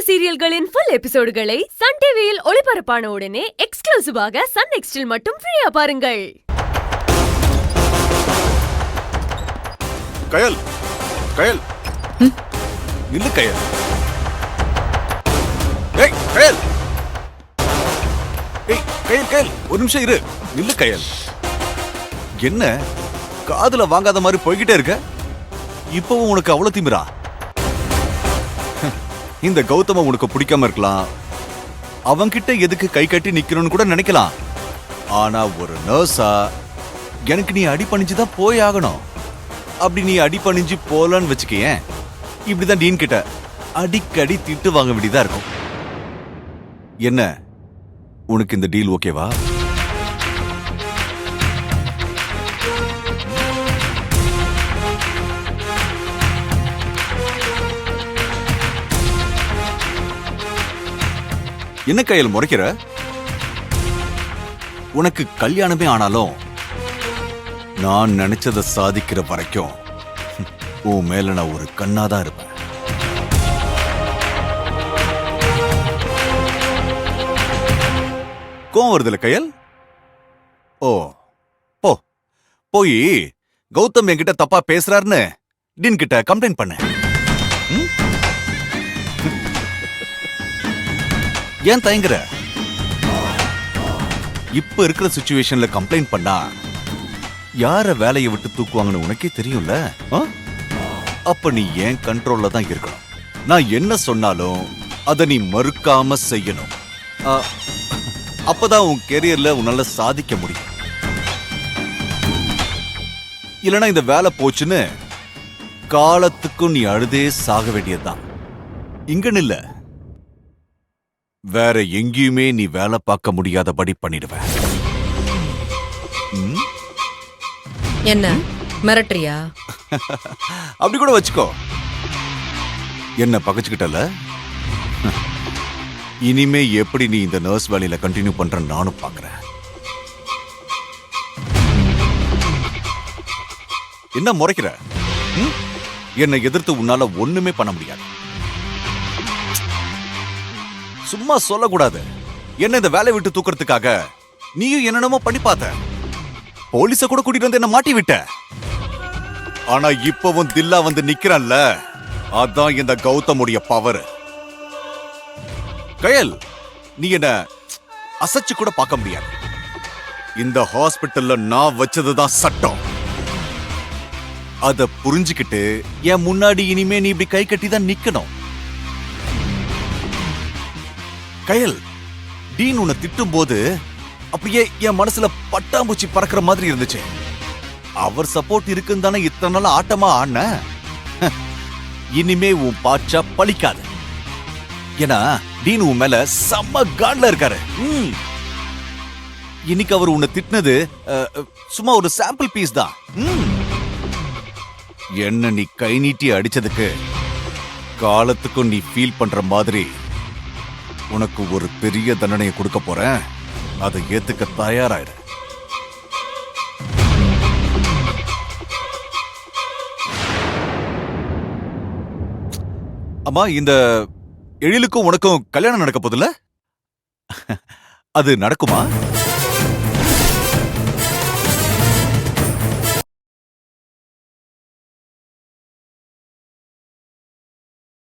சீரியல்களின் full எபிசோடுகளை Sun டிவியில் ஒளிபரப்பான உடனே எக்ஸ்க்ளூசிவாக சன் நெக்ஸ்டில் மட்டும் ஃப்ரீயா பாருங்கள். கயல், கயல், நில்லு கயல். ஏய் கயல், ஏய் கயல், கயல், ஒரு நிமிஷம் இரு. நில்லு கயல். என்ன காதுல வாங்காத மாதிரி போய்கிட்டே இருக்க? இப்பவும் உனக்கு அவ்வளவு திமிரா? இந்த கௌதம உனக்கு பிடிக்காம இருக்கலாம், அவன்கிட்ட எதுக்கு கை கட்டி நிக்கணும்னு கூட நினைக்கலாம். ஆனா ஒரு நர்ஸா எனக்கு நீ அடிபணிஞ்சுதான் போய் ஆகணும். அப்படி நீ அடிபணிஞ்சு போலன்னு வச்சுக்கேன், இப்படிதான் டீன் கிட்ட அடிக்கடி திட்டு வாங்க வேண்டியதா இருக்கும். என்ன உனக்கு இந்த டீல் ஓகேவா? என்ன கையில் முறைக்கிற? உனக்கு கல்யாணமே ஆனாலும் நான் நினைச்சதை சாதிக்கிற வரைக்கும் உன் மேல நான் ஒரு கண்ணாதான் இருப்பேன். கோவம் வருதுல கையல்? ஓ போ, போய் கௌதம் என்கிட்ட தப்பா பேசுறாருன்னு டீன் கிட்ட கம்ப்ளைண்ட் பண்ண. ஏன் தயங்குற? இப்ப இருக்கிற சிச்சுவேஷன்ல கம்ப்ளைண்ட் பண்ணா யார வேலையை விட்டு தூக்குவாங்கன்னு உனக்கே தெரியும்ல. அப்ப நீ ஏன் கண்ட்ரோல்ல தான் இருக்கணும். நான் என்ன சொன்னாலும் அதை நீ மறுக்காம செய்யணும். அப்பதான் உன் கெரியர்ல உன்னால சாதிக்க முடியும். இல்லனா இந்த வேலை போச்சுன்னு காலத்துக்கும் நீ அழுதே சாக வேண்டியதுதான். இங்கன்னு இல்ல, வேற எங்கேயுமே நீ வேலை பார்க்க முடியாதபடி பண்ணிடுவேன். என்ன மிரட்டறியா? அப்படி கூட வச்சுக்கோ. என்ன பகச்சுக்கிட்டல? இனிமே எப்படி நீ இந்த நர்ஸ் வேலையில கண்டினியூ பண்ற நானும் பாக்குறேன். என்ன முறைக்கிற? என்னை எதிர்த்து உன்னால ஒண்ணுமே பண்ண முடியாது. சும்மா சொல்லக்கூடாது. என்ன இந்த வேலை விட்டு தூக்குறதுக்காக நீயும் என்னென்னமோ பண்ணி பார்த்த. போலீஸ கூட கூட்டிட்டு வந்து என்ன மாட்டி விட்ட. ஆனா இப்பவும் தில்லா வந்து நிக்கிறான்ல, அதான் இந்த கௌதமுடைய பவர். கயல், நீ என்ன அசைச்சு கூட பார்க்க முடியாது. இந்த ஹாஸ்பிட்டல்ல நான் வச்சதுதான் சட்டம். அத புரிஞ்சுக்கிட்டு என் முன்னாடி இனிமே நீ இப்படி கை கட்டி தான் நிக்கணும். கயல், டீன் உன்னை திட்டும் போது அப்படியே என் மனசுல பட்டாம்பூச்சி பறக்கிற மாதிரி இருந்துச்சு. அவர் சப்போர்ட் இருக்குன்னு தானே இத்தனை நாள் ஆட்டமா ஆன. இனிமே உன் பாச்சா பழிக்காது. ஏன்னா டீன் உன் மேல செம்ம காண்ட்ல இருக்காரு. இன்னைக்கு அவர் உன்னை திட்டினது சும்மா ஒரு சாம்பிள் பீஸ் தான். என்ன நீ கை நீட்டி அடிச்சதுக்கு காலத்துக்கும் நீ ஃபீல் பண்ற மாதிரி உனக்கு ஒரு பெரிய தண்டனையை கொடுக்க போறேன். அதை ஏத்துக்க தயாராயிரு. அம்மா, இந்த எழிலுக்கும் உனக்கும் கல்யாணம் நடக்க போதில்ல? அது நடக்குமா?